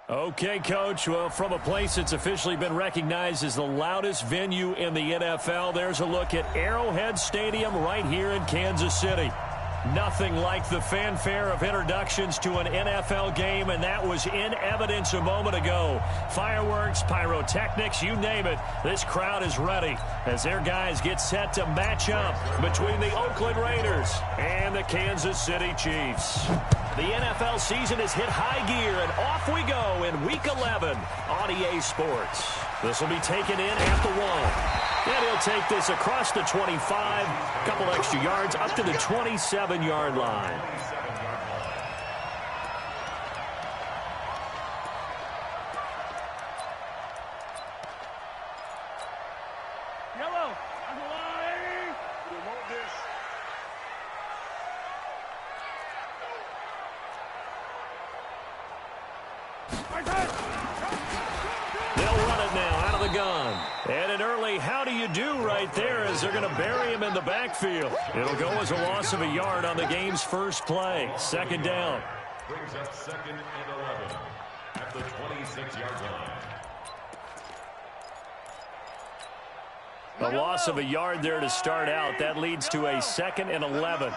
Okay, Coach. Well, from a place that's officially been recognized as the loudest venue in the NFL, there's a look at Arrowhead Stadium right here in Kansas City. Nothing like the fanfare of introductions to an NFL game, and that was in evidence a moment ago. Fireworks, pyrotechnics, you name it. This crowd is ready as their guys get set to match up between the Oakland Raiders and the Kansas City Chiefs. The NFL season has hit high gear, and off we go in Week 11 on EA Sports. This will be taken in at the 1. And he'll take this across the 25, a couple extra yards, up to the 27-yard line. Yellow, on the line. We want this. They'll run it now out of the gun. And an early how do you do right there as they're going to bury him in the backfield. It'll go as a loss of a yard on the game's first play. Second down. Brings up 2nd and 11 at the 26-yard line. A loss of a yard there to start out. That leads to a 2nd and 11.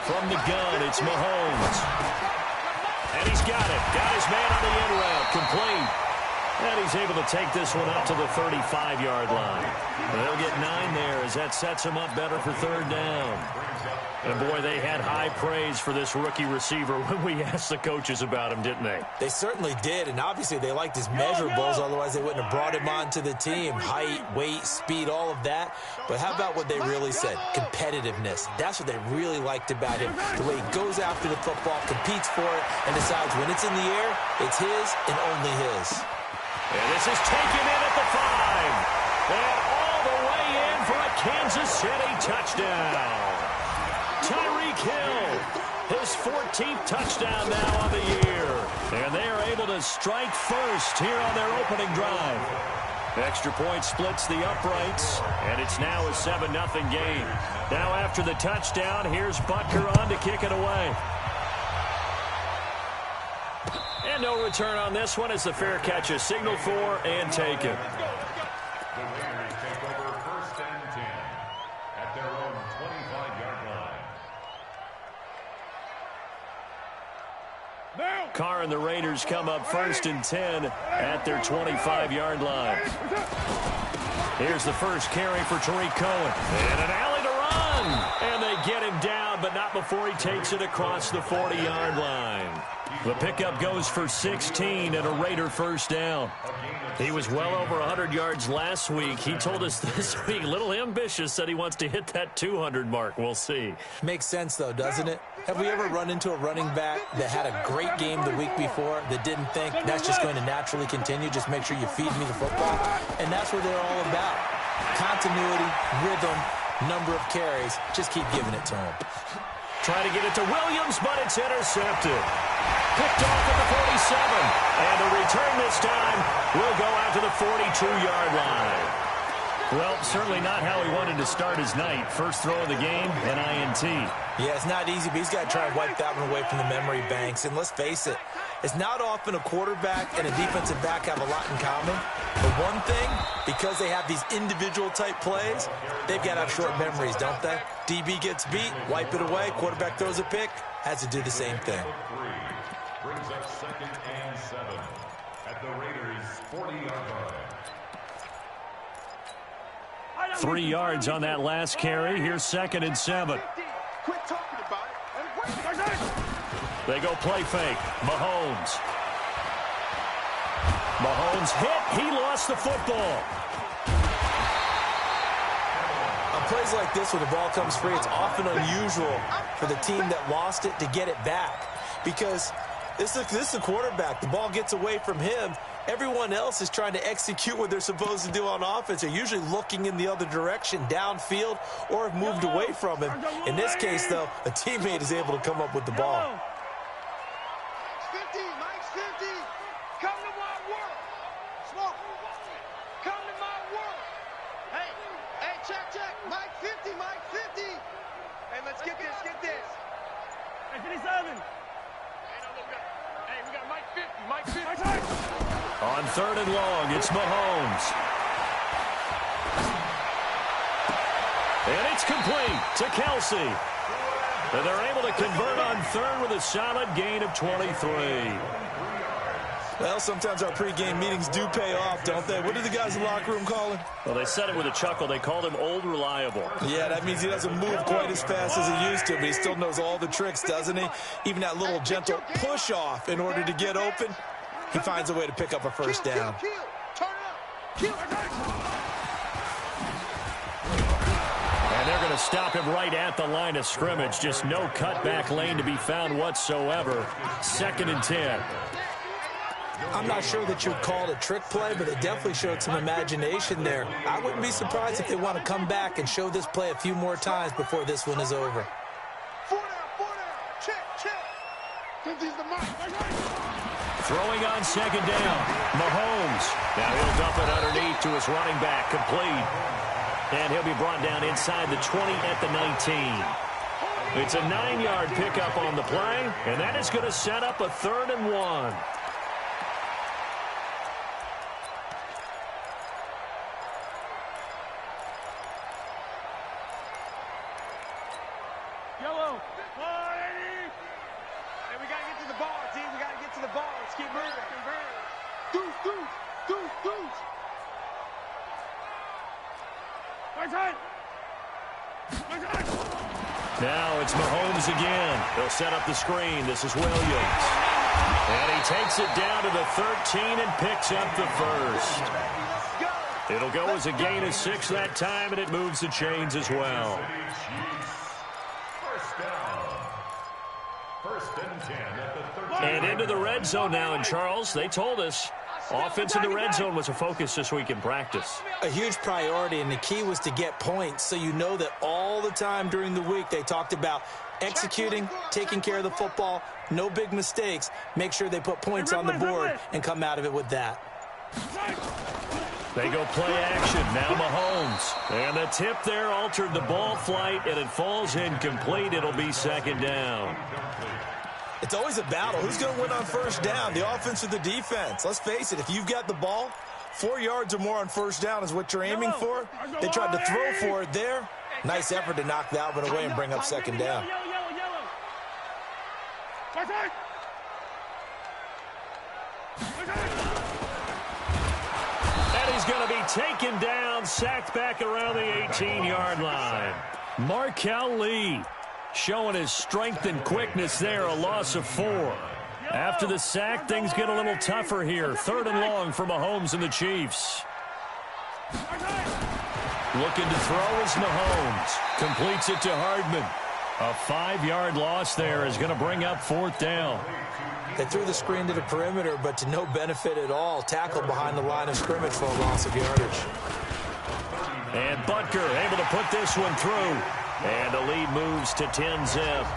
From the gun, it's Mahomes. And he's got it. Got his man on the end route. Complete. And he's able to take this one up to the 35-yard line. They'll get 9 there as that sets him up better for third down. And, boy, they had high praise for this rookie receiver when we asked the coaches about him, didn't they? They certainly did, and obviously they liked his measurables, otherwise they wouldn't have brought him onto the team. Height, weight, speed, all of that. But how about what they really said? Competitiveness. That's what they really liked about him. The way he goes after the football, competes for it, and decides when it's in the air, it's his and only his. And this is taken in at the 5. And all the way in for a Kansas City touchdown. Tyreek Hill, his 14th touchdown now on the year. And they are able to strike first here on their opening drive. Extra point splits the uprights, and it's now a 7-0 game. Now after the touchdown, here's Butker on to kick it away. And no return on this one as the fair catch is signaled for and taken. The Raiders take over 1st and 10 at their own 25-yard line. Carr and the Raiders come up 1st and 10 at their 25-yard line. Here's the first carry for Tariq Cohen. And an alley to run. And they get him down, but not before he takes it across the 40-yard line. The pickup goes for 16 and a Raider first down. He was well over 100 yards last week. He told us this week, a little ambitious, said he wants to hit that 200 mark. We'll see. Makes sense, though, doesn't it? Have we ever run into a running back that had a great game the week before that didn't think that's just going to naturally continue? Just make sure you feed me the football. And that's what they're all about. Continuity, rhythm, number of carries. Just keep giving it to him. Trying to get it to Williams, but it's intercepted. Picked off at the 47. And the return this time will go out to the 42-yard line. Well, certainly not how he wanted to start his night. First throw of the game, an INT. Yeah, it's not easy, but he's got to try and wipe that one away from the memory banks. And let's face it, it's not often a quarterback and a defensive back have a lot in common. But one thing, because they have these individual type plays, they've got to have short memories, don't they? DB gets beat, wipe it away, quarterback throws a pick, has to do the same thing. Brings up 2nd and 7 at the Raiders' 40-yard line. 3 yards on that last carry. Here's 2nd and 7. Quit talking about it. They go play fake. Mahomes. Mahomes hit. He lost the football. On plays like this where the ball comes free, it's often unusual for the team that lost it to get it back. Because this is the quarterback. The ball gets away from him. Everyone else is trying to execute what they're supposed to do on offense. They're usually looking in the other direction, downfield, or have moved away from him. In this case, though, a teammate is able to come up with the ball. Mike's 50. Come to my world. Smoke. Come to my world. Hey, check. Mike 50, Mike 50. Hey, let's get this. Hey, 57. Hey, we got Mike 50, Mike 50. On 3rd and long, it's Mahomes. And it's complete to Kelsey. And they're able to convert on 3rd with a solid gain of 23. Well, sometimes our pregame meetings do pay off, don't they? What do the guys in the locker room call him? Well, they said it with a chuckle. They called him Old Reliable. Yeah, that means he doesn't move quite as fast as he used to, but he still knows all the tricks, doesn't he? Even that little gentle push-off in order to get open, he finds a way to pick up a first down. And they're going to stop him right at the line of scrimmage. Just no cutback lane to be found whatsoever. 2nd and 10. I'm not sure that you'd call it a trick play, but it definitely showed some imagination there. I wouldn't be surprised if they want to come back and show this play a few more times before this one is over. 4 down. Check. 50's the mark. Throwing on 2nd down. Mahomes. Now he'll dump it underneath to his running back. Complete. And he'll be brought down inside the 20 at the 19. It's a 9-yard pickup on the play, and that is going to set up a 3rd and 1. Yellow. Hey, we got to get to the ball, team. We got to get to the ball. Let's keep moving. Deuce. Now it's Mahomes again. They'll set up the screen. This is Williams. And he takes it down to the 13 and picks up the first. It'll go as a gain of 6 that time, and it moves the chains as well. First and 10 at the 13. And into the red zone now, and Charles, they told us offense in the red zone was a focus this week in practice. A huge priority, and the key was to get points, so you know that all the time during the week they talked about executing, taking care of the football, no big mistakes, make sure they put points on the board and come out of it with that. They go play action. Now Mahomes. And the tip there altered the ball flight, and it falls incomplete. It'll be 2nd down. It's always a battle. Who's going to win on first down, the offense or the defense? Let's face it, if you've got the ball, 4 yards or more on first down is what you're aiming for. They tried to throw for it there. Nice effort to knock that one away and bring up 2nd down. And he's going to be taken down, sacked back around the 18-yard line. Markel Lee showing his strength and quickness there, a loss of 4. After the sack, things get a little tougher here. 3rd and long for Mahomes and the Chiefs. Looking to throw is Mahomes. Completes it to Hardman. A 5-yard loss there is going to bring up 4th down. They threw the screen to the perimeter, but to no benefit at all. Tackled behind the line of scrimmage for a loss of yardage. And Butker able to put this one through. And the lead moves to 10-zip.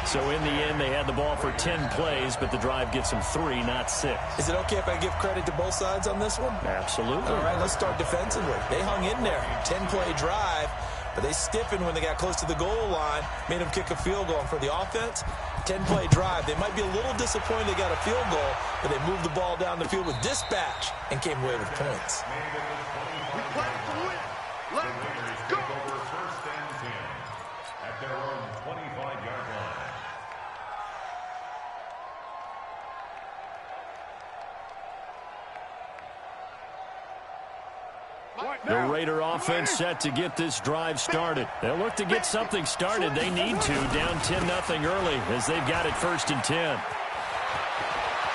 So in the end, they had the ball for 10 plays, but the drive gets them 3, not 6. Is it okay if I give credit to both sides on this one? Absolutely. All right, let's start defensively. They hung in there. 10-play drive, but they stiffened when they got close to the goal line, made them kick a field goal. And for the offense, 10-play drive. They might be a little disappointed they got a field goal, but they moved the ball down the field with dispatch and came away with points. We play to win. Let's go. Over first and 10 at their own 25-yard line. The Raider offense set to get this drive started. They'll look to get something started. They need to, down 10-0 early as they've got it 1st and 10.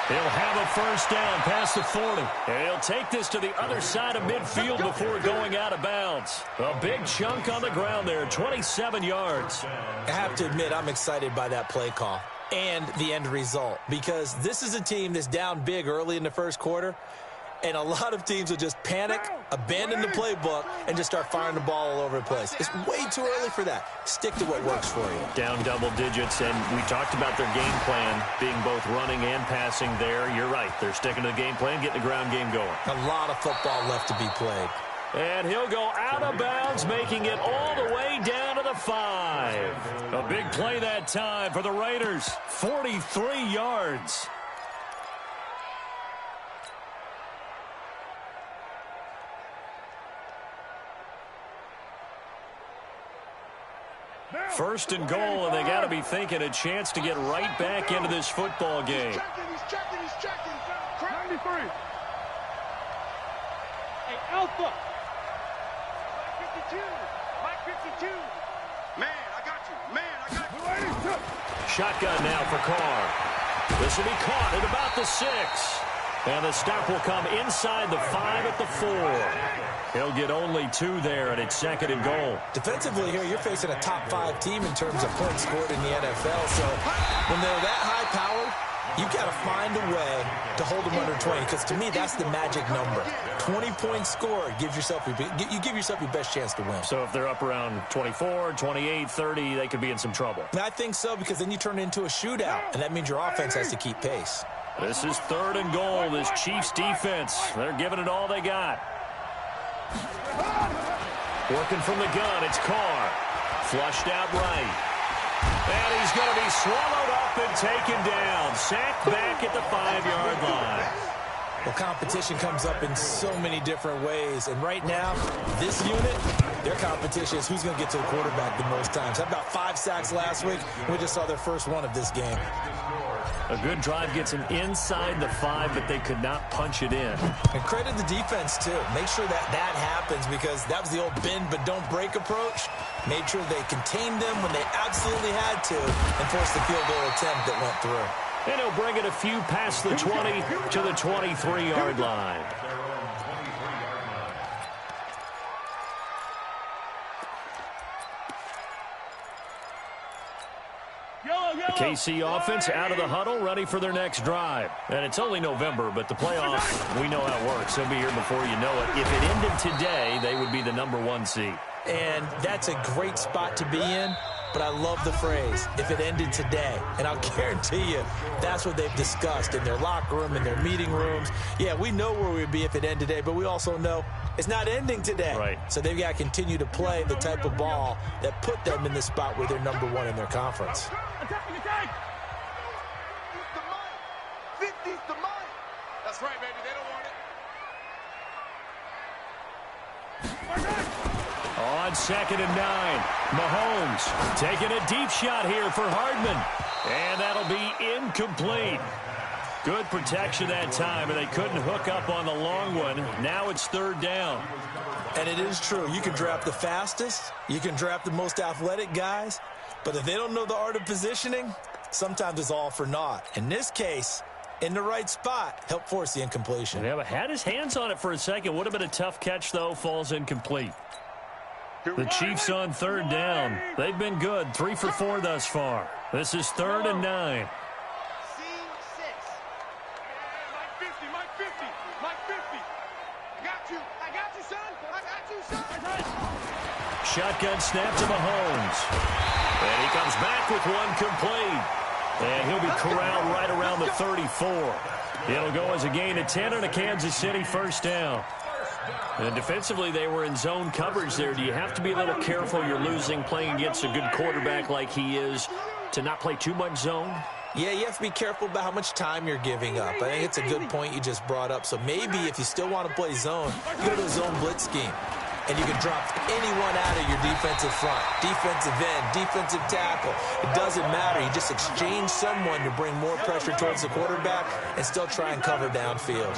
He'll have a first down past the 40. And he'll take this to the other side of midfield before going out of bounds. A big chunk on the ground there, 27 yards. I have to admit, I'm excited by that play call and the end result, because this is a team that's down big early in the first quarter, And a lot of teams will just panic, abandon the playbook, and just start firing the ball all over the place. It's way too early for that. Stick to what works for you. Down double digits, and we talked about their game plan being both running and passing there. You're right. They're sticking to the game plan, getting the ground game going. A lot of football left to be played. And he'll go out of bounds, making it all the way down to the 5. A big play that time for the Raiders. 43 yards. First and goal, and they got to be thinking a chance to get right back into this football game. He's checking. 93. Hey, Alpha. Mike 52. Man, I got you. Shotgun now for Carr. This will be caught at about the 6. And the stop will come inside the 5 at the 4. He'll get only 2 there, and it's second and goal. Defensively here, you're facing a top 5 team in terms of points scored in the NFL. So when they're that high powered, you've got to find a way to hold them under 20, because to me, that's the magic number. 20 points scored gives yourself you give yourself your best chance to win. So if they're up around 24, 28, 30, they could be in some trouble. And I think so, because then you turn it into a shootout, and that means your offense has to keep pace. This is third and goal, this Chiefs defense. They're giving it all they got. Working from the gun, it's Carr. Flushed out right. And he's going to be swallowed up and taken down. Sacked back at the 5-yard line. Well, competition comes up in so many different ways. And right now, this unit, their competition is who's going to get to the quarterback the most times. Had about 5 sacks last week. We just saw their first one of this game. A good drive gets them inside the 5, but they could not punch it in. And credit the defense, too. Make sure that happens, because that was the old bend but don't break approach. Made sure they contained them when they absolutely had to and forced the field goal attempt that went through. And he'll bring it a few past the 20 to the 23-yard line. The KC offense out of the huddle, ready for their next drive. And it's only November, but the playoffs, we know how it works. They'll be here before you know it. If it ended today, they would be the #1 seed. And that's a great spot to be in, but I love the phrase, if it ended today. And I'll guarantee you, that's what they've discussed in their locker room, in their meeting rooms. Yeah, we know where we'd be if it ended today, but we also know it's not ending today. Right. So they've got to continue to play the type of ball that put them in the spot where they're #1 in their conference. That's right, baby. They don't want it. On second and 9, Mahomes taking a deep shot here for Hardman. And that'll be incomplete. Good protection that time, and they couldn't hook up on the long one. Now it's third down. And it is true. You can draft the fastest. You can draft the most athletic guys. But if they don't know the art of positioning, sometimes it's all for naught. In this case, in the right spot, help force the incompletion. Yeah, but had his hands on it for a second. Would have been a tough catch, though. Falls incomplete. The Chiefs on third down. They've been good. 3 for 4 thus far. This is third and 9. Shotgun snap to Mahomes. And he comes back with one complete. And he'll be corralled right around the 34. It'll go as a gain of 10 and a Kansas City first down. And defensively, they were in zone coverage there. Do you have to be a little careful? You're losing, playing against a good quarterback like he is, to not play too much zone? Yeah, you have to be careful about how much time you're giving up. I think it's a good point you just brought up. So maybe if you still want to play zone, you go to a zone blitz scheme. And you can drop anyone out of your defensive front, defensive end, defensive tackle. It doesn't matter. You just exchange someone to bring more pressure towards the quarterback and still try and cover downfield.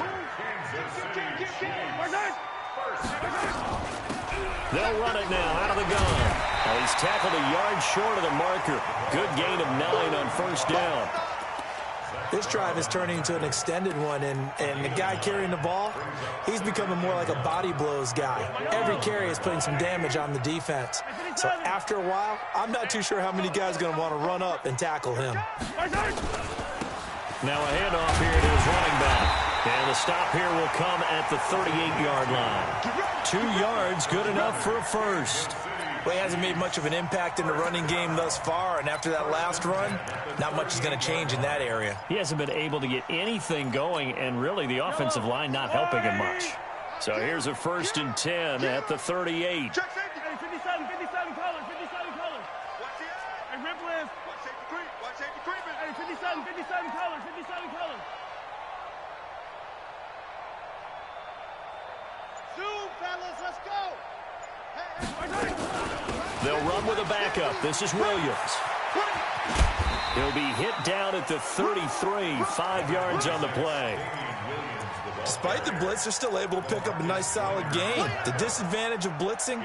They'll run it now out of the gun. He's tackled a yard short of the marker. Good gain of 9 on first down. This drive is turning into an extended one, and the guy carrying the ball, he's becoming more like a body blows guy. Every carry is putting some damage on the defense. So after a while, I'm not too sure how many guys are going to want to run up and tackle him. Now a handoff here to his running back. And the stop here will come at the 38-yard line. 2 yards, good enough for a first. Well, he hasn't made much of an impact in the running game thus far, and after that last run, not much is going to change in that area. He hasn't been able to get anything going, and really the offensive line not helping him much. So here's a 1st and 10 at the 38. 57 colors, 57 colors. Watch the eye. Hey, Ripple is. Watch safety creep. Watch safety creeping. Hey, 57 colors, 57 colors. Zoom, fellas, let's go. They'll run with a backup. This is Williams. He'll be hit down at the 33, 5 yards on the play. Despite the blitz, they're still able to pick up a nice, solid gain. The disadvantage of blitzing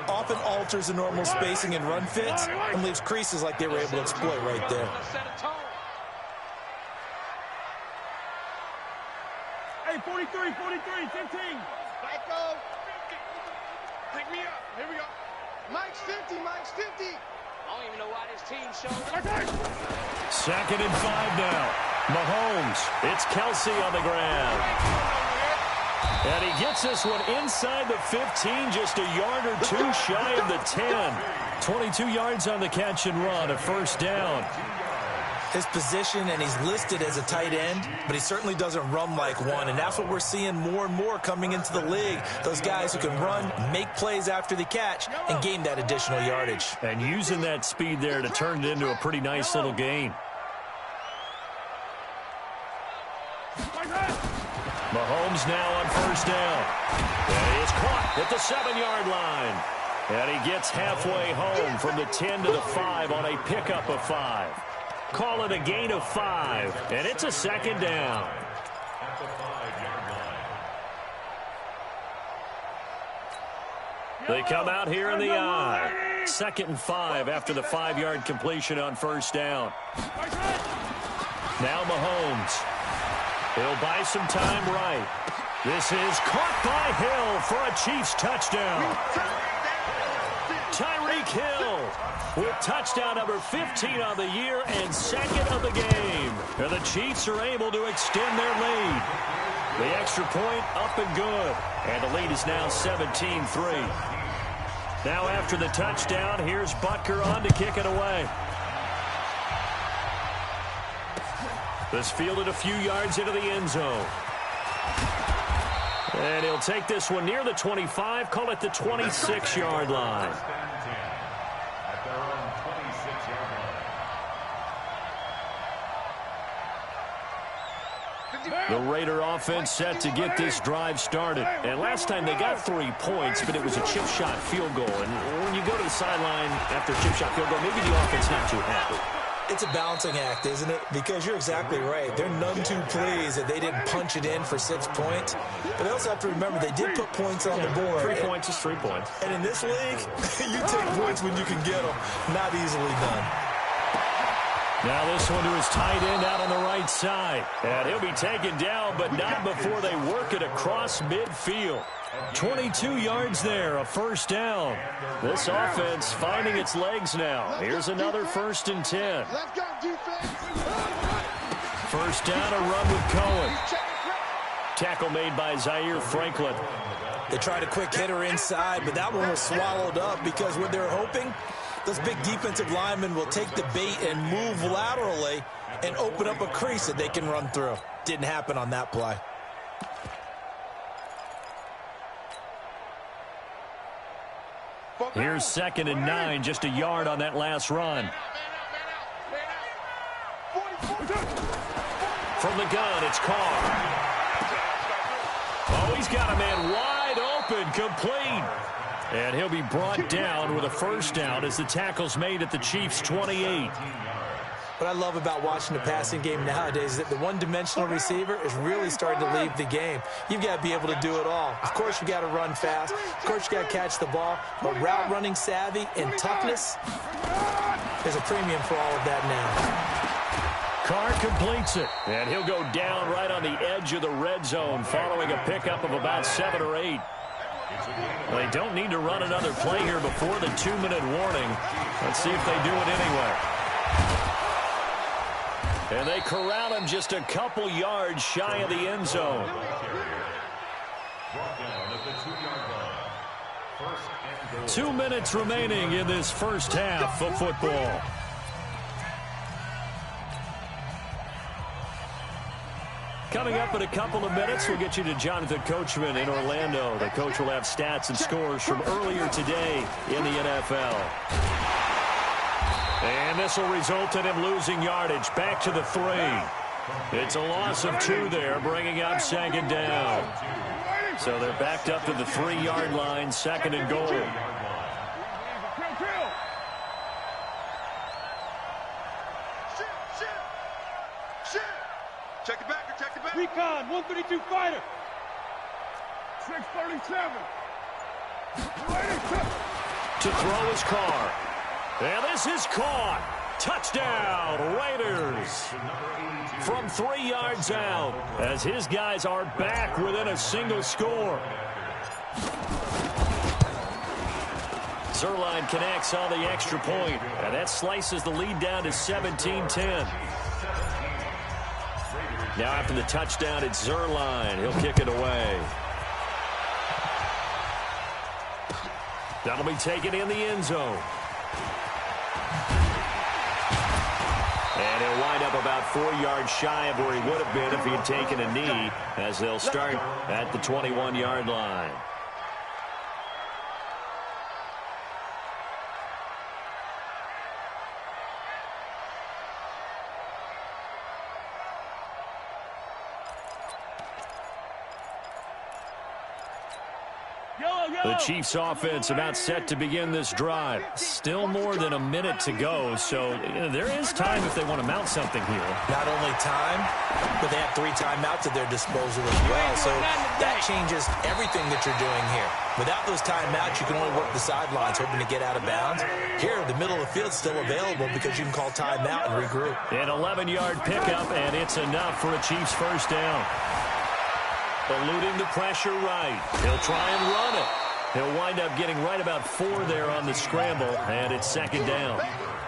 often alters the normal spacing and run fits and leaves creases like they were able to exploit right there. Hey, 43, 15. Back go. Pick me up. Here we go. Mike's 50. Mike's 50. I don't even know why this team showed up. 2nd and 5 now. Mahomes. It's Kelsey on the ground. And he gets this one inside the 15, just a yard or 2 shy of the 10. 22 yards on the catch and run, a 1st down. His position, and he's listed as a tight end, but he certainly doesn't run like one, and that's what we're seeing more and more coming into the league. Those guys who can run, make plays after the catch, and gain that additional yardage. And using that speed there to turn it into a pretty nice little gain. Mahomes now on 1st down. And he is caught at the 7-yard line. And he gets halfway home from the 10 to the 5 on a pickup of 5. Call it a gain of 5, and it's a 2nd down. At the 5-yard line. They come out here in the I. 2nd and 5 after the 5-yard completion on 1st down. Now Mahomes. He'll buy some time right. This is caught by Hill for a Chiefs touchdown. Tyreek Hill with touchdown number 15 on the year and 2nd of the game. And the Chiefs are able to extend their lead. The extra point up and good. And the lead is now 17-3. Now after the touchdown, here's Butker on to kick it away. This fielded a few yards into the end zone. And he'll take this one near the 25, call it the 26-yard line. At their own 26-yard line. The Raider offense set to get this drive started. And last time they got 3 points, but it was a chip shot field goal. And when you go to the sideline after a chip shot field goal, maybe the offense not too happy. It's a balancing act, isn't it? Because you're exactly right. They're none too pleased that they didn't punch it in for 6 points. But they also have to remember they did put points on the board. 3 points is 3 points. And in this league, you take points when you can get them. Not easily done. Now this one to his tight end out on the right side. And he'll be taken down, but not before they work it across midfield. 22 yards there, a 1st down. This offense finding its legs now. Here's another 1st and 10. Let's go, defense. 1st down, a run with Cohen. Tackle made by Zaire Franklin. They tried a quick hitter inside, but that one was swallowed up because what they're hoping, those big defensive linemen will take the bait and move laterally and open up a crease that they can run through. Didn't happen on that play. Here's 2nd and 9, just a yard on that last run. From the gun, it's Carr. Oh, he's got a man wide open, complete. And he'll be brought down with a 1st down as the tackle's made at the Chiefs' 28. What I love about watching the passing game nowadays is that the one-dimensional receiver is really starting to leave the game. You've got to be able to do it all. Of course, you got to run fast. Of course, you got to catch the ball. But route running savvy and toughness, there's a premium for all of that now. Carr completes it, and he'll go down right on the edge of the red zone following a pickup of about 7 or 8. Well, they don't need to run another play here before the 2-minute warning. Let's see if they do it anyway. And they corral him just a couple yards shy of the end zone. Brought down at the 2-yard line. First and goal. 2 minutes remaining in this first half of football. Coming up in a couple of minutes, we'll get you to Jonathan Coachman in Orlando. The coach will have stats and scores from earlier today in the NFL. And this will result in him losing yardage back to the 3. It's a loss of 2 there, bringing up second down. So they're backed up to the 3-yard line, second and goal. Check it back, check it back. Recon, 132 fighter. 637. To throw his car. And this is caught. Touchdown, Raiders. From 3 yards out, as his guys are back within a single score. Zerline connects on the extra point, and that slices the lead down to 17-10. Now after the touchdown, it's Zerline. He'll kick it away. That'll be taken in the end zone. And he'll wind up about 4 yards shy of where he would have been if he had taken a knee, as they'll start at the 21-yard line. The Chiefs offense about set to begin this drive. Still more than a minute to go, so there is time if they want to mount something here. Not only time, but they have 3 timeouts at their disposal as well, so that changes everything that you're doing here. Without those timeouts, you can only work the sidelines, hoping to get out of bounds. Here, the middle of the field's still available because you can call timeout and regroup. An 11-yard pickup, and it's enough for a Chiefs first down. Eluding the pressure right. He'll try and run it. He'll wind up getting right about 4 there on the scramble, and it's second down.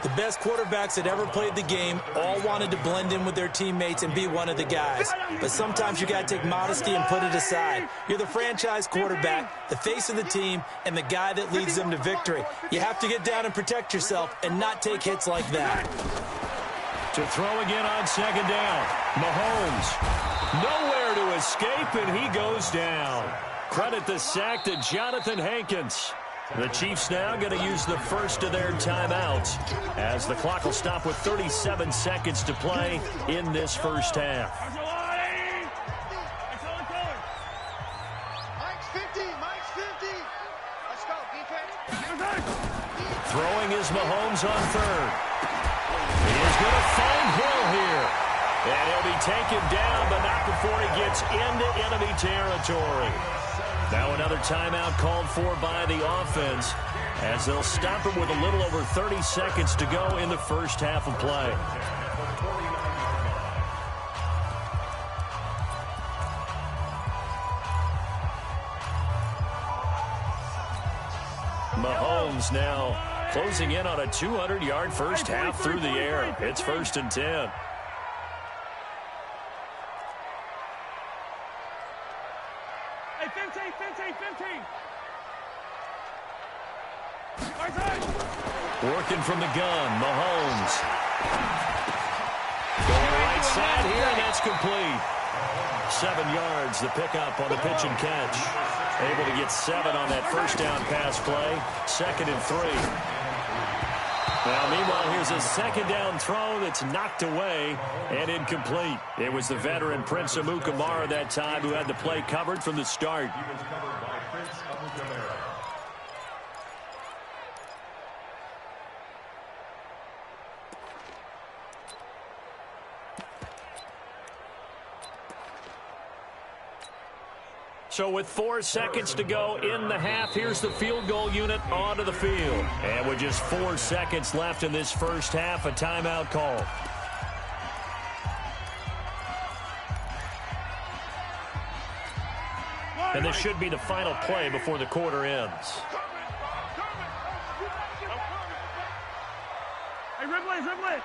The best quarterbacks that ever played the game all wanted to blend in with their teammates and be one of the guys. But sometimes you got to take modesty and put it aside. You're the franchise quarterback, the face of the team, and the guy that leads them to victory. You have to get down and protect yourself and not take hits like that. To throw again on second down. Mahomes. Nowhere to escape, and he goes down. Credit the sack to Jonathan Hankins. The Chiefs now going to use the first of their timeouts, as the clock will stop with 37 seconds to play in this first half. Mike's 50, Mike's 50. Let's go, defense. Throwing is Mahomes on third. He is going to find Hill here. And he'll be taken down, but not before he gets into enemy territory. Now another timeout called for by the offense, as they'll stop him with a little over 30 seconds to go in the first half of play. Mahomes now closing in on a 200-yard first half through the air. It's 1st and 10. Working from the gun, Mahomes. Going right side here, and that's complete. 7 yards, the pickup on the pitch and catch. Able to get 7 on that first down pass play. 2nd and 3. Now, meanwhile, here's a second down throw that's knocked away and incomplete. It was the veteran Prince Amukamara that time who had the play covered from the start. He was covered by Prince Amukamara. So with 4 seconds to go in the half, here's the field goal unit onto the field. And with just 4 seconds left in this first half, a timeout call. And this should be the final play before the quarter ends. Hey, Ridley, Ridley.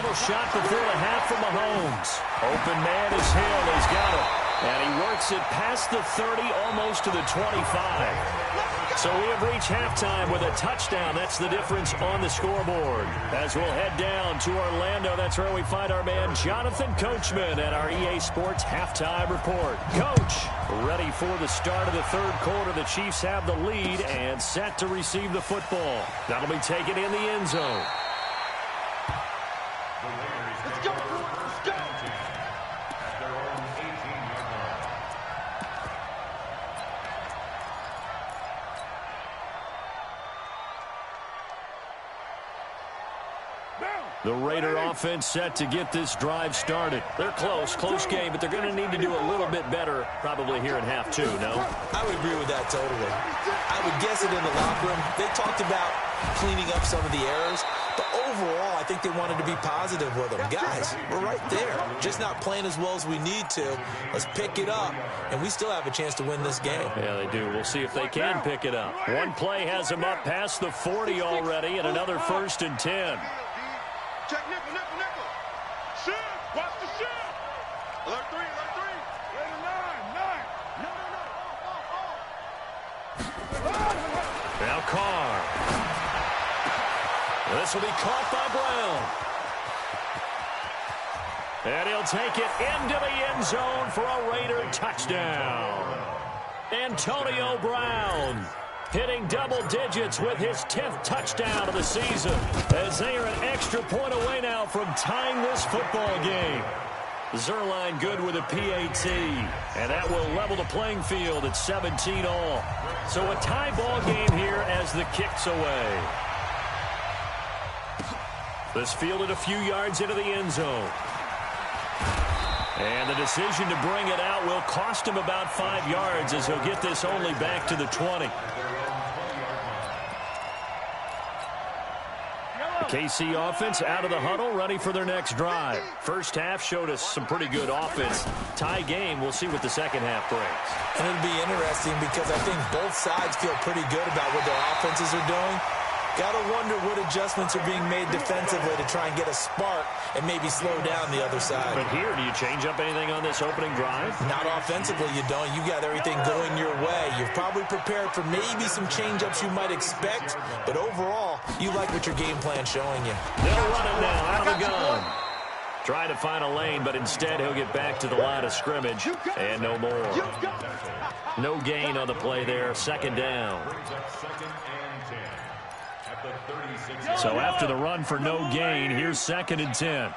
final shot before the half from Mahomes. Open man is Hill. He's got it. And he works it past the 30, almost to the 25. So we have reached halftime with a touchdown. That's the difference on the scoreboard. As we'll head down to Orlando, that's where we find our man Jonathan Coachman at our EA Sports Halftime Report. Coach, ready for the start of the third quarter. The Chiefs have the lead and set to receive the football. That'll be taken in the end zone. Let's go, let's go. At their own 18-yard line. The Raider offense set to get this drive started. They're close game, but they're going to need to do a little bit better probably here in half two, no? I would agree with that totally. I would guess it in the locker room. They talked about cleaning up some of the errors, but overall, I think they wanted to be positive with them. Guys, we're right there. Just not playing as well as we need to. Let's pick it up, and we still have a chance to win this game. Yeah, they do. We'll see if they can pick it up. One play has them up past the 40 already, and another 1st and 10. Check nickel, nickel, nickel. Shift, watch the shift. Alert 3, alert 3. Raider 9. No. Now Carr. This will be caught by Brown. And he'll take it into the end zone for a Raider touchdown. Antonio Brown hitting double digits with his 10th touchdown of the season, as they are an extra point away now from tying this football game. Zerline good with a PAT, and that will level the playing field at 17 all. So a tie ball game here as the kick's away. This fielded a few yards into the end zone. And the decision to bring it out will cost him about 5 yards, as he'll get this only back to the 20. KC offense out of the huddle, ready for their next drive. First half showed us some pretty good offense. Tie game, we'll see what the second half brings. And it'll be interesting because I think both sides feel pretty good about what their offenses are doing. Got to wonder what adjustments are being made defensively to try and get a spark and maybe slow down the other side. But here, do you change up anything on this opening drive? Not offensively, you don't. You got everything going your way. You've probably prepared for maybe some change-ups you might expect, but overall, you like what your game plan's showing you. They'll run it now out of the gun. Try to find a lane, but instead he'll get back to the line of scrimmage, and no more. No gain on the play there, second down. So after the run for no gain, here's 2nd and 10.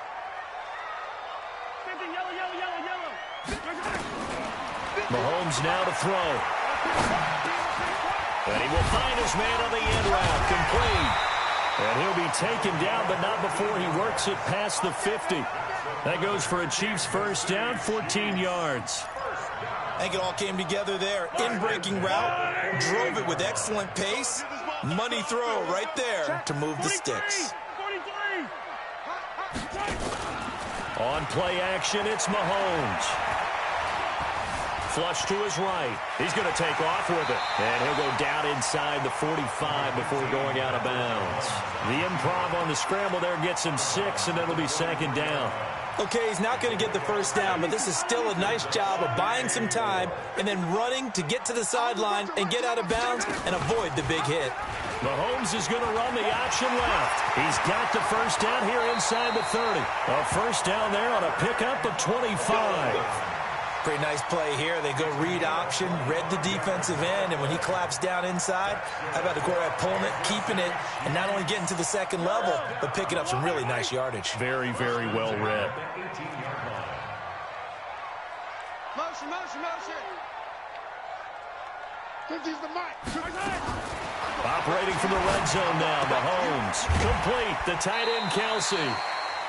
Mahomes now to throw. And he will find his man on the end route, complete. And he'll be taken down, but not before he works it past the 50. That goes for a Chiefs first down, 14 yards. I think it all came together there. In-breaking route, drove it with excellent pace. Money throw right there to move the sticks. On play action, it's Mahomes. Flush to his right. He's going to take off with it. And he'll go down inside the 45 before going out of bounds. The improv on the scramble there gets him 6, and it'll be 2nd down. Okay, he's not going to get the first down, but this is still a nice job of buying some time and then running to get to the sideline and get out of bounds and avoid the big hit. Mahomes is going to run the option left. He's got the first down here inside the 30. A first down there on a pickup of 25. Pretty nice play here. They go read option, read the defensive end, and when he claps down inside, how about the quarterback pulling it, keeping it, and not only getting to the second level, but picking up some really nice yardage. Very, very well read. Motion, motion, motion. 50's the mic. Operating from the red zone now, Mahomes. Complete, the tight end, Kelsey.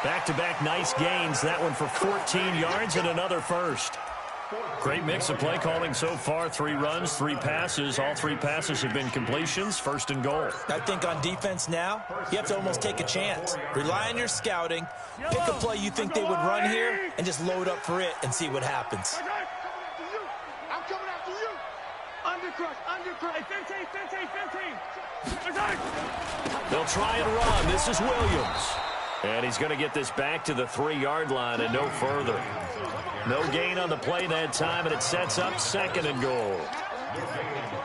Back-to-back nice gains. That one for 14 yards and another first. Great mix of play calling so far. 3 runs, 3 passes. All 3 passes have been completions. 1st and goal. I think on defense now, you have to almost take a chance. Rely on your scouting. Pick a play you think they would run here and just load up for it and see what happens. I'm coming after you. Undercrush, undercrush. 15. They'll try and run. This is Williams. And he's going to get this back to the 3-yard line and no further. No gain on the play that time, and it sets up 2nd and goal.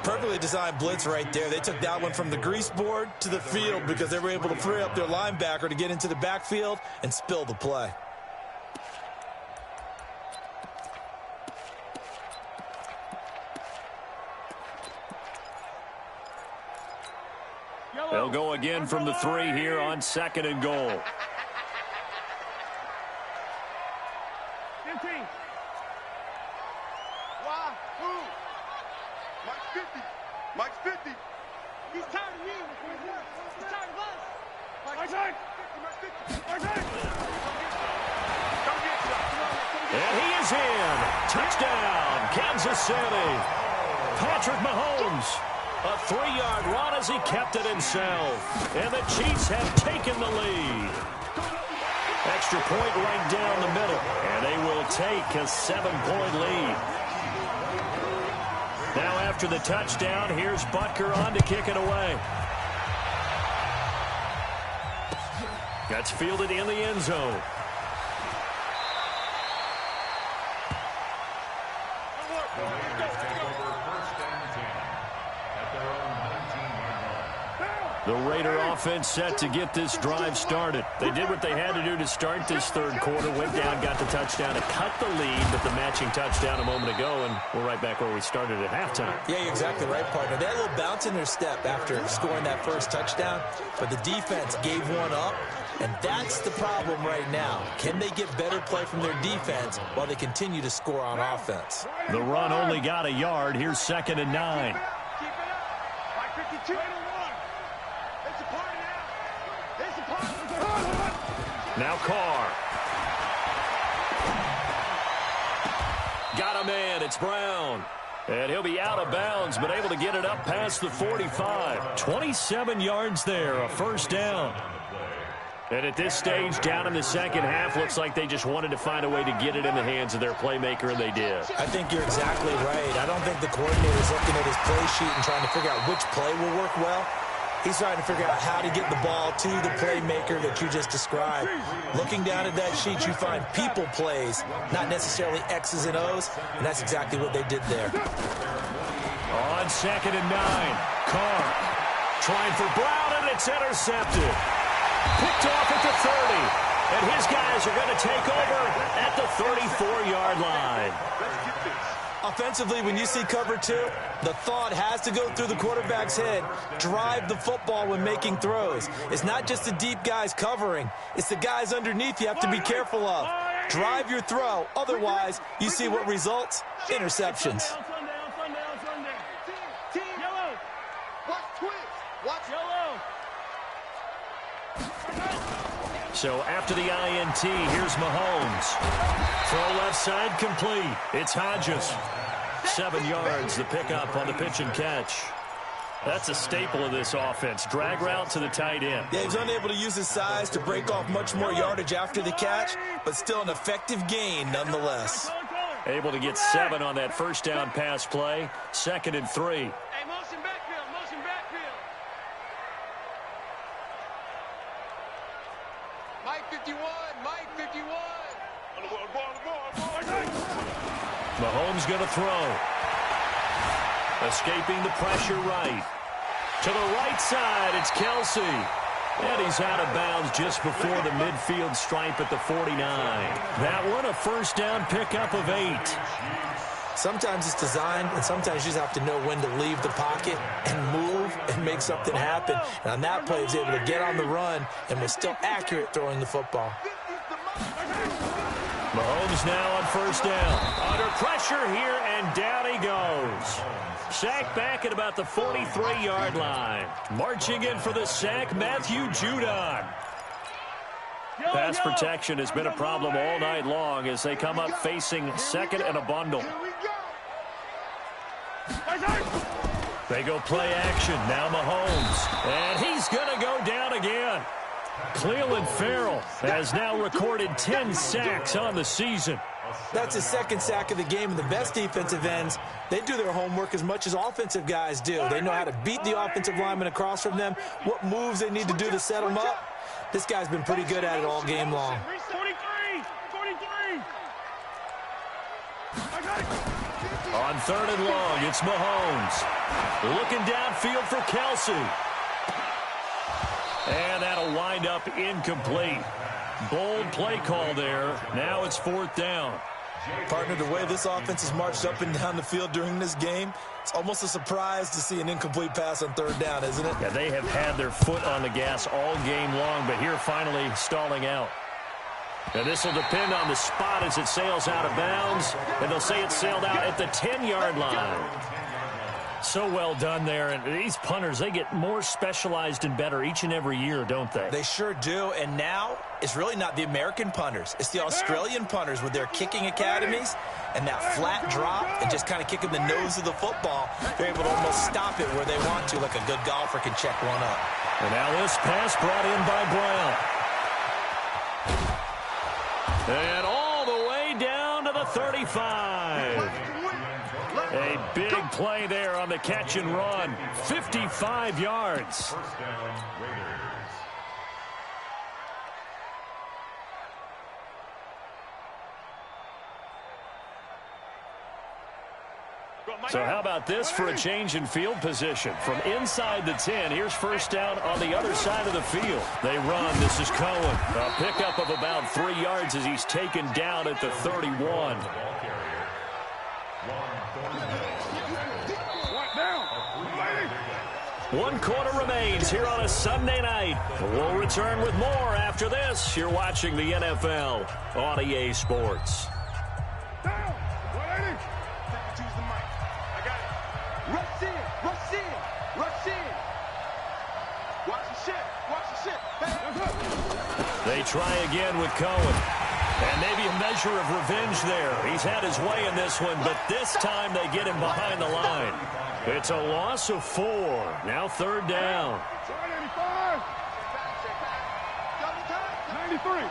Perfectly designed blitz right there. They took that one from the grease board to the field because they were able to free up their linebacker to get into the backfield and spill the play. They'll go again from the 3 here on 2nd and goal. 15. Why? Who? Mike's 50. Mike's 50. He's tired of you. He's tired of us. My side. Mike's 50. My side. And he is in. Touchdown, Kansas City. Patrick Mahomes. A 3-yard run as he kept it himself. And the Chiefs have taken the lead. Extra point right down the middle. And they will take a 7-point lead. Now after the touchdown, here's Butker on to kick it away. That's fielded in the end zone. The Raider offense set to get this drive started. They did what they had to do to start this 3rd quarter. Went down, got the touchdown to cut the lead, but the matching touchdown a moment ago, and we're right back where we started at halftime. Yeah, you're exactly right, partner. They had a little bounce in their step after scoring that first touchdown, but the defense gave one up, and that's the problem right now. Can they get better play from their defense while they continue to score on offense? The run only got a yard. Here's 2nd and 9. Keep it up. Mike 52. It's a party now. It's a party. Now Carr. Got a man. It's Brown. And he'll be out of bounds, but able to get it up past the 45. 27 yards there, a 1st down. And at this stage, down in the 2nd half, looks like they just wanted to find a way to get it in the hands of their playmaker, and they did. I think you're exactly right. I don't think the coordinator's looking at his play sheet and trying to figure out which play will work well. He's trying to figure out how to get the ball to the playmaker that you just described. Looking down at that sheet, you find people plays, not necessarily X's and O's, and that's exactly what they did there. On 2nd and 9, Carr trying for Brown, and it's intercepted. Picked off at the 30, and his guys are going to take over at the 34-yard line. Offensively, when you see cover 2, the thought has to go through the quarterback's head. Drive the football when making throws. It's not just the deep guys covering. It's the guys underneath you have to be careful of. Drive your throw. Otherwise, you see what results? Interceptions. Sundown. Team. Yellow. Watch twist. Watch Yellow. So after the INT, here's Mahomes. Throw left side complete. It's Hodges. 7 yards, the pickup on the pitch and catch. That's a staple of this offense. Drag route to the tight end. Yeah, he's unable to use his size to break off much more yardage after the catch, but still an effective gain nonetheless. Able to get 7 on that 1st down pass play. 2nd and 3. Hey, motion backfield, motion backfield. Mike 51, Mike 51. Mahomes going to throw. Escaping the pressure right. To the right side, it's Kelsey. And he's out of bounds just before the midfield stripe at the 49. That one, a 1st down pickup of 8. Sometimes it's designed, and sometimes you just have to know when to leave the pocket and move and make something happen. And on that play, he was able to get on the run and was still accurate throwing the football. Mahomes now on 1st down. Under pressure here, and down he goes. Sack back at about the 43-yard line. Marching in for the sack, Matthew Judon. Pass protection has been a problem all night long as they come up facing 2nd and a bundle. They go play action. Now Mahomes. And he's going to go down again. Cleveland Farrell has now recorded 10 sacks on the season. That's his 2nd sack of the game, and the best defensive ends, they do their homework as much as offensive guys do. They know how to beat the offensive lineman across from them, what moves they need to do to set them up. This guy's been pretty good at it all game long. 43. On 3rd and long, it's Mahomes. Looking downfield for Kelsey. And that'll wind up incomplete. Bold play call there. Now it's 4th down. Partner, the way this offense has marched up and down the field during this game, it's almost a surprise to see an incomplete pass on 3rd down, isn't it? Yeah, they have had their foot on the gas all game long, but here finally stalling out. Now this will depend on the spot as it sails out of bounds, and they'll say it sailed out at the 10-yard line. So well done there, and these punters, they get more specialized and better each and every year, don't they? They sure do, and now it's really not the American punters. It's the Australian punters with their kicking academies and that flat drop and just kind of kicking the nose of the football. They're able to almost stop it where they want to, like a good golfer can check one up. And now this pass brought in by Brown. And all the way down to the 35. A big play there on the catch and run. 55 yards. First down, Raiders. So how about this for a change in field position? From inside the 10, here's first down on the other side of the field. They run. This is Cohen. A pickup of about 3 yards as he's taken down at the 31. One quarter remains here on a Sunday night. We'll return with more after this. You're watching the NFL on EA Sports. They try again with Cohen. And maybe a measure of revenge there. He's had his way in this one, but this time they get him behind the line. It's a loss of 4. Now 3rd down. 93.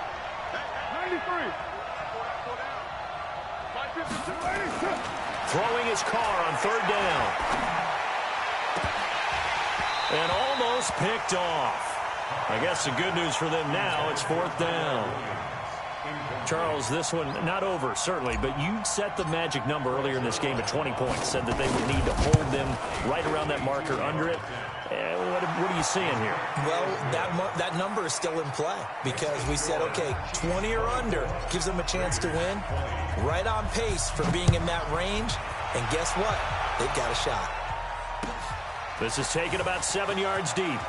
Throwing his car on 3rd down. And almost picked off. I guess the good news for them now, it's 4th down. Charles, this one not over, certainly, but you set the magic number earlier in this game at 20 points, said that they would need to hold them right around that marker under it. What are you seeing here? Well, that number is still in play because we said, okay, 20 or under gives them a chance to win. Right on pace for being in that range, and guess what? They've got a shot. This is taken about 7 yards deep.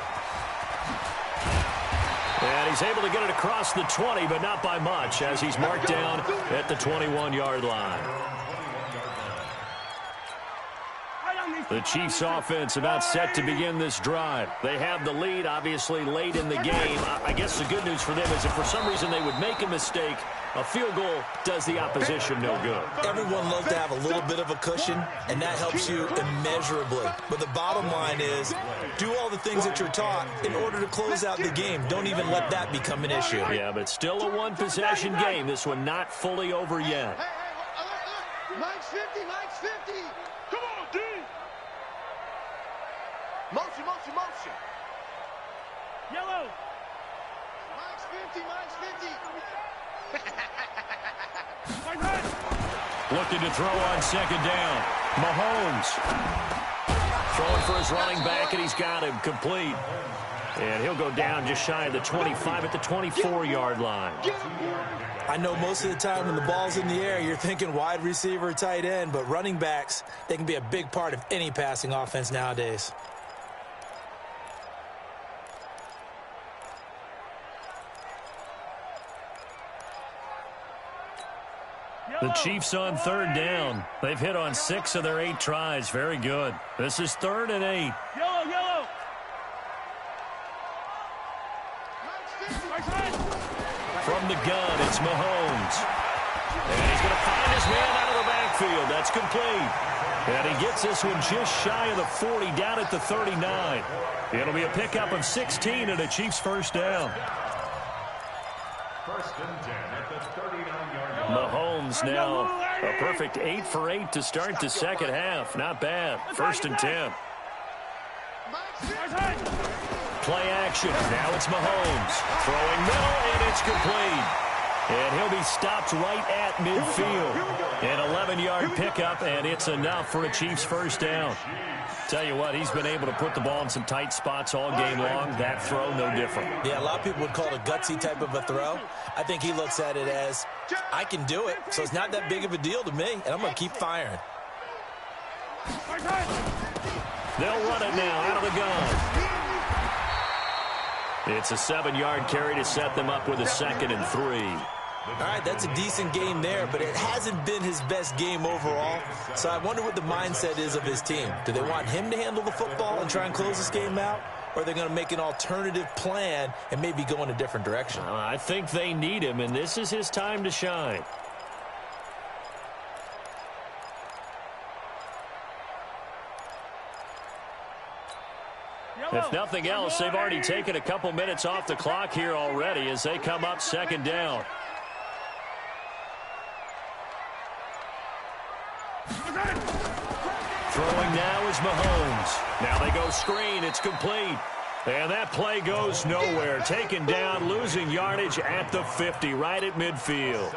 And he's able to get it across the 20, but not by much, as he's marked down at the 21-yard line. The Chiefs offense about set to begin this drive. They have the lead, obviously, late in the game. I guess the good news for them is if for some reason they would make a mistake, a field goal does the opposition no good. Everyone loves to have a little bit of a cushion, and that helps you immeasurably. But the bottom line is, do all the things that you're taught in order to close out the game. Don't even let that become an issue. Yeah, but still a one-possession game. This one not fully over yet. Mike's 50, Mike's 50. Come on, D. Motion. Yellow. Mike's 50, Mike's 50. Looking to throw on 2nd down. Mahomes throwing for his running back, and he's got him complete. And he'll go down just shy of the 25 at the 24-yard line. I know most of the time when the ball's in the air, you're thinking wide receiver, tight end, but running backs, they can be a big part of any passing offense nowadays. The Chiefs on 3rd down. They've hit on 6 of their 8 tries. Very good. This is 3rd and 8. Yellow. From the gun, it's Mahomes. And he's going to find his man out of the backfield. That's complete. And he gets this one just shy of the 40, down at the 39. It'll be a pickup of 16 and a Chiefs first down. 1st and 10 at the 39-yard line. Mahomes now a perfect 8 for 8 to start the second half. Not bad. 1st and 10. play action. Now it's Mahomes. Throwing middle, and it's complete. And he'll be stopped right at midfield. An 11-yard pickup, and it's enough for a Chiefs first down. Tell you what, he's been able to put the ball in some tight spots all game long. That throw, no different. Yeah, a lot of people would call it a gutsy type of a throw. I think he looks at it as, I can do it, so it's not that big of a deal to me, and I'm going to keep firing. They'll run it now out of the gun. It's a 7-yard carry to set them up with a 2nd and 3. All right, that's a decent game there, but it hasn't been his best game overall. So I wonder what the mindset is of his team. Do they want him to handle the football and try and close this game out? Or are they going to make an alternative plan and maybe go in a different direction? I think they need him, and this is his time to shine. If nothing else, they've already taken a couple minutes off the clock here already as they come up 2nd down. Throwing now is Mahomes. Now they go screen. It's complete. And that play goes nowhere. Taken down, losing yardage at the 50, right at midfield.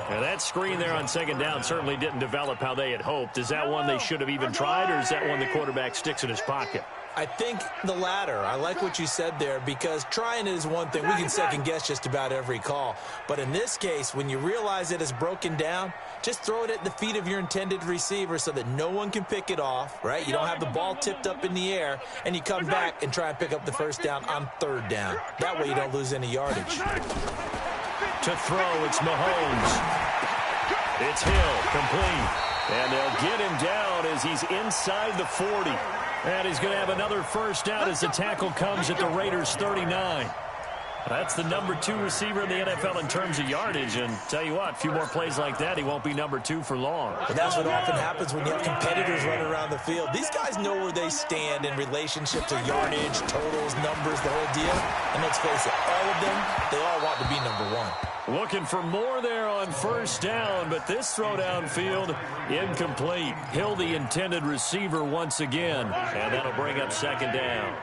Now that screen there on 2nd down certainly didn't develop how they had hoped. Is that one they should have even tried, or is that one the quarterback sticks in his pocket? I think the latter. I like what you said there, because trying it is one thing. We can second-guess just about every call. But in this case, when you realize it is broken down, just throw it at the feet of your intended receiver so that no one can pick it off, right? You don't have the ball tipped up in the air, and you come back and try and pick up the first down on 3rd down. That way you don't lose any yardage. To throw, it's Mahomes. It's Hill, complete. And they'll get him down as he's inside the 40. And he's going to have another first down as the tackle comes at the Raiders' 39. That's the number 2 receiver in the NFL in terms of yardage. And tell you what, a few more plays like that, he won't be number 2 for long. But that's what often happens when you have competitors running around the field. These guys know where they stand in relationship to yardage, totals, numbers, the whole deal. And let's face it, all of them, they all want to be number 1. Looking for more there on first down, but this throw downfield, incomplete. Hill, the intended receiver once again, and that'll bring up 2nd down.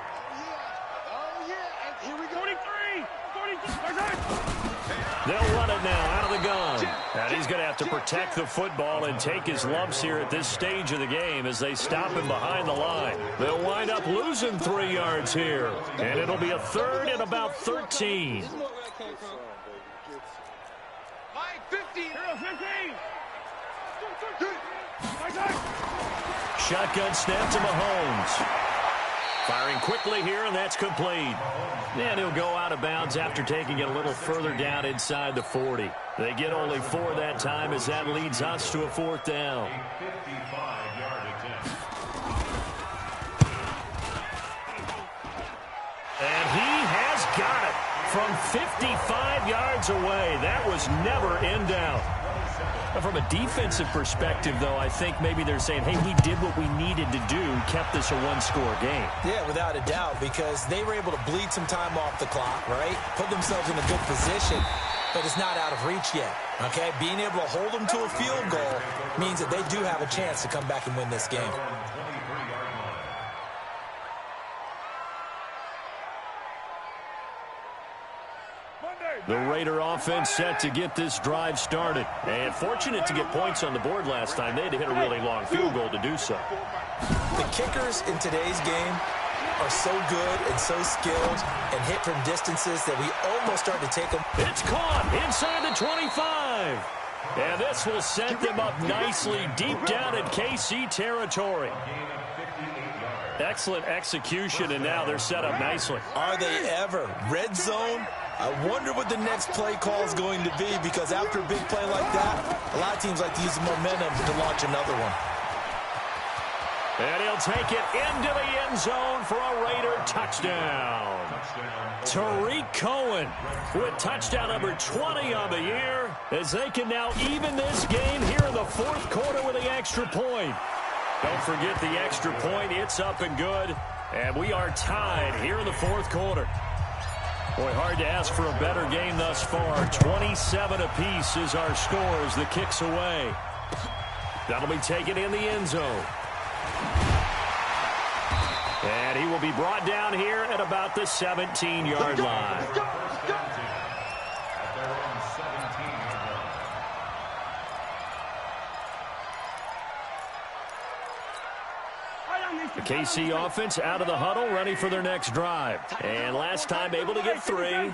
They'll run it now out of the gun. And he's going to have to protect the football and take his lumps here at this stage of the game as they stop him behind the line. They'll wind up losing 3 yards here. And it'll be a 3rd and about 13. Shotgun snap to Mahomes. Firing quickly here, and that's complete. And he'll go out of bounds after taking it a little further down inside the 40. They get only 4 that time as that leads us to a 4th down. And he has got it from 55 yards away. That was never in doubt. From a defensive perspective, though, I think maybe they're saying, hey, we did what we needed to do, kept this a 1-score game. Yeah, without a doubt, because they were able to bleed some time off the clock, right? Put themselves in a good position, but it's not out of reach yet, okay? Being able to hold them to a field goal means that they do have a chance to come back and win this game. The Raider offense set to get this drive started. And fortunate to get points on the board last time. They had to hit a really long field goal to do so. The kickers in today's game are so good and so skilled and hit from distances that we almost start to take them. It's caught inside the 25. And this will set them up nicely deep down in KC territory. Excellent execution, and now they're set up nicely. Are they ever? Red zone? I wonder what the next play call is going to be, because after a big play like that, a lot of teams like to use the momentum to launch another one. And he'll take it into the end zone for a Raider touchdown. Tariq Cohen with touchdown number 20 on the year, as they can now even this game here in the 4th quarter with the extra point. Don't forget the extra point. It's up and good. And we are tied here in the 4th quarter. Boy, hard to ask for a better game thus far. 27 apiece is our score as the kick's away. That'll be taken in the end zone. And he will be brought down here at about the 17-yard line. The KC offense out of the huddle, ready for their next drive. And last time able to get 3.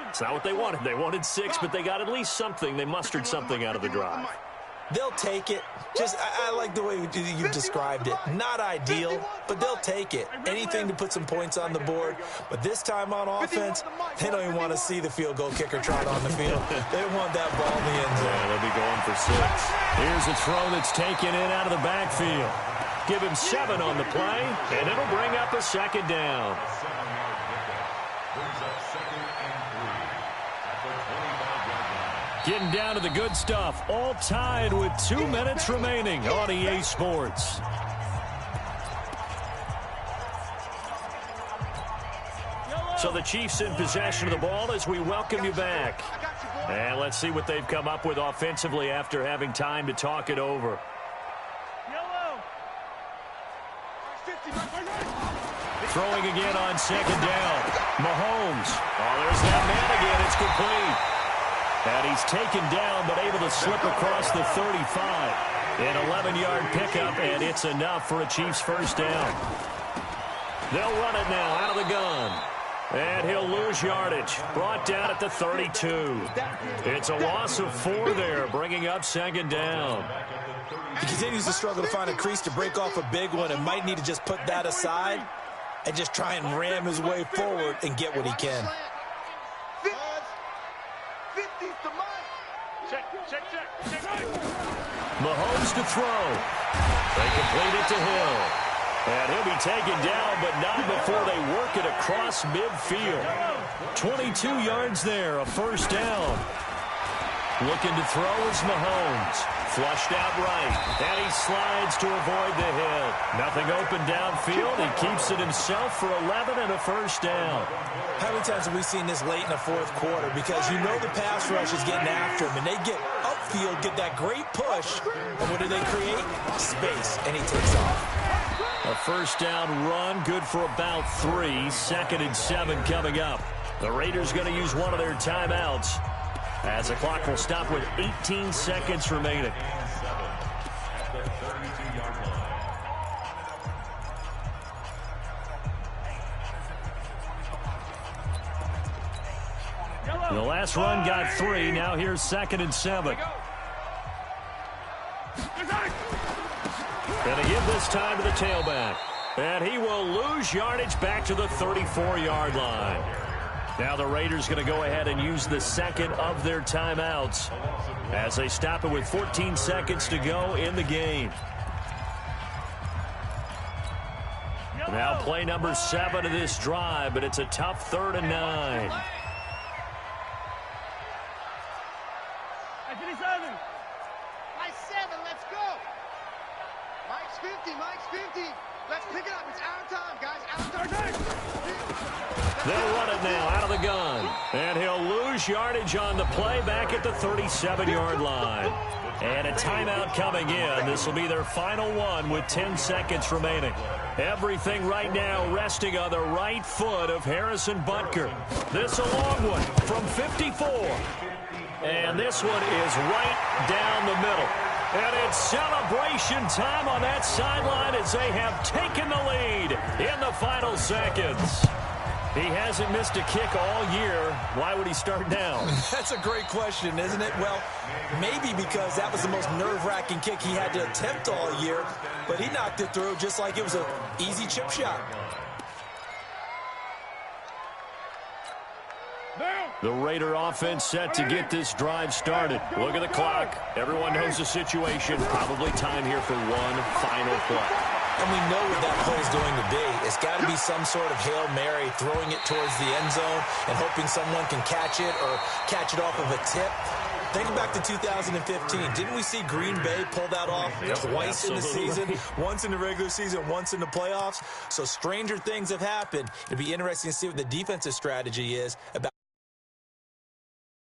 It's not what they wanted. They wanted 6, but they got at least something. They mustered something out of the drive. They'll take it. I like the way you've described it. Not ideal, but they'll take it. Anything to put some points on the board. But this time on offense, they don't even want to see the field goal kicker trot on the field. They want that ball in the end zone. Yeah, they'll be going for 6. Here's a throw that's taken in out of the backfield. Give him 7 on the play, and it'll bring up a second down. Getting down to the good stuff, all tied with 2 minutes remaining on EA Sports. So the Chiefs in possession of the ball as we welcome you back. And let's see what they've come up with offensively after having time to talk it over. Throwing again on second down. Mahomes. Oh, there's that man again. It's complete. And he's taken down but able to slip across the 35. An 11-yard pickup, and it's enough for a Chiefs first down. They'll run it now out of the gun. And he'll lose yardage. Brought down at the 32. It's a loss of 4 there, bringing up second down. He continues to struggle to find a crease to break off a big one and might need to just put that aside and just try and ram his way forward and get what he can. Mahomes to throw. They complete it to Hill. And he'll be taken down, but not before they work it across midfield. 22 yards there, a first down. Looking to throw is Mahomes. Flushed out right, and he slides to avoid the hit. Nothing open downfield. He keeps it himself for 11 and a first down. How many times have we seen this late in the fourth quarter? Because you know the pass rush is getting after him, and they get upfield, get that great push, and what do they create? Space, and he takes off. A first down run, good for about 3. 2nd and 7 coming up. The Raiders going to use one of their timeouts as the clock will stop with 18 seconds remaining. The last run got 3. Now here's 2nd and 7. Going to give this time to the tailback. And he will lose yardage back to the 34-yard line. Now the Raiders going to go ahead and use the second of their timeouts as they stop it with 14 seconds to go in the game. Now play number 7 of this drive, but it's a tough 3rd and 9. Let's go. Mike's 50, Mike's 50. Let's pick it up. It's out of time, guys. Out of time. They'll run it now out of the gun. And he'll lose yardage on the play back at the 37-yard line. And a timeout coming in. This will be their final one with 10 seconds remaining. Everything right now resting on the right foot of Harrison Butker. This a long one from 54. And this one is right down the middle. And it's celebration time on that sideline as they have taken the lead in the final seconds. He hasn't missed a kick all year. Why would he start now? That's a great question, isn't it? Well, maybe because that was the most nerve-wracking kick he had to attempt all year, but he knocked it through just like it was an easy chip shot. The Raider offense set to get this drive started. Look at the clock. Everyone knows the situation. Probably time here for one final play. And we know what that play is going to be. It's got to be some sort of Hail Mary, throwing it towards the end zone and hoping someone can catch it or catch it off of a tip. Think back to 2015. Didn't we see Green Bay pull that off twice in the season? Once in the regular season, once in the playoffs. So stranger things have happened. It'd be interesting to see what the defensive strategy is about